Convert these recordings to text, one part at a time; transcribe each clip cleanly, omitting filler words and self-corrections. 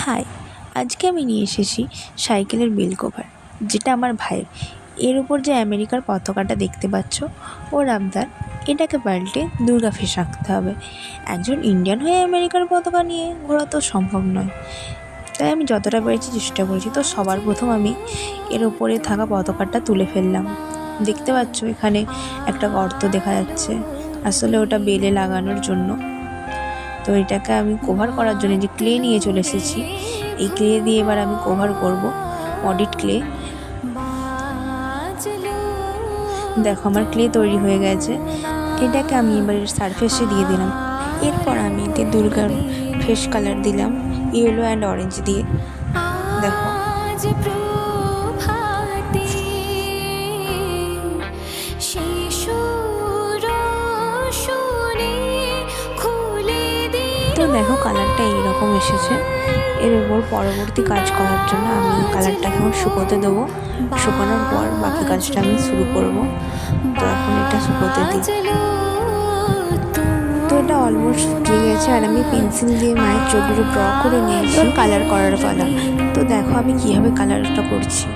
High, আজকে আমি নিয়ে এসেছি সাইকেলের বেল কভার, যেটা আমার ভাইয়ের। এর উপর যে আমেরিকার পতাকাটা দেখতে পাচ্ছ, ওর আবদার এটাকে পাল্টে দুর্গা ফেস আঁকতে হবে। একজন ইন্ডিয়ান হয়ে আমেরিকার পতাকা নিয়ে ঘোরা তো সম্ভব নয়, তাই আমি যতটা পেরেছি চেষ্টা করেছি। তো সবার প্রথম আমি এর ওপরে থাকা পতাকাটা তুলে ফেললাম। দেখতে পাচ্ছ এখানে একটা গর্ত দেখা যাচ্ছে, আসলে ওটা বেলে লাগানোর জন্য। তো এটাকে আমি কভার করার জন্য যে ক্লে নিয়ে চলে এসেছি, এই ক্লে দিয়ে এবার আমি কভার করব, মডিড ক্লে। দেখো আমার ক্লে তৈরি হয়ে গেছে। এটাকে আমি এবার সারফেসে দিয়ে দিলাম। এরপর আমি এতে দুর্গার ফেস কালার দিলাম ইয়েলো অ্যান্ড অরেঞ্জ দিয়ে। দেখো তো দেখো কালারটা এইরকম এসেছে। এর উপর পরবর্তী কাজ করার জন্য আমি কালারটাকে এখন শুকোতে দেবো। শুকানোর পর বাকি কাজটা আমি শুরু করব। তো এখন এটা শুকোতে দিই। তো এটা অলমোস্ট শুকিয়ে গেছে, আর আমি পেন্সিল দিয়ে মায়ের চোখগুলো ড্র করে নিয়েছি কালার করার পালা। তো দেখো আমি কীভাবে কালারটা করছি।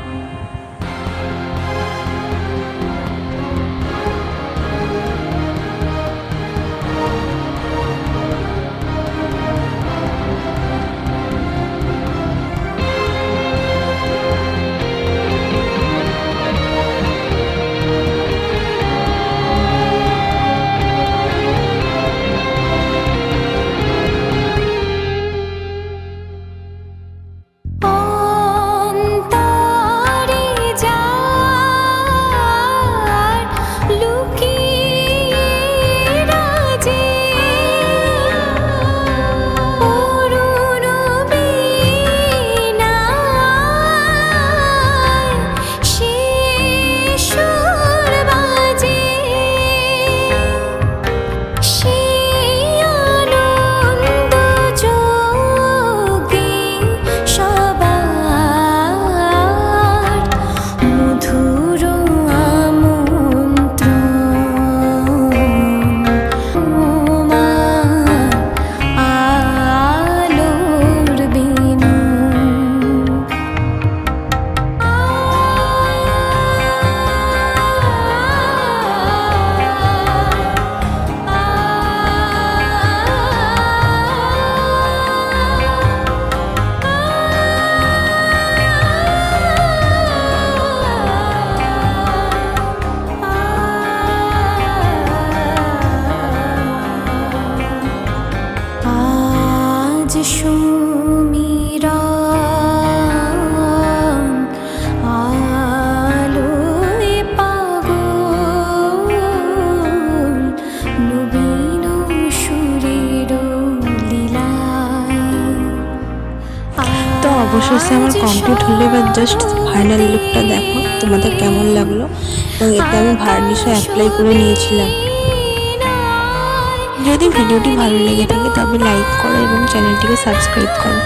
তো অবশেষে আমার কমপ্লিট হলো। এবার জাস্ট ফাইনাল লুকটা দেখো তোমাদের কেমন লাগলো। এবং এতে আমি ভার্নিশও অ্যাপ্লাই করে নিয়েছিলাম। যদি ভিডিওটি ভালো লেগে থাকে তবে লাইক করো এবং চ্যানেলটিকে সাবস্ক্রাইব করো।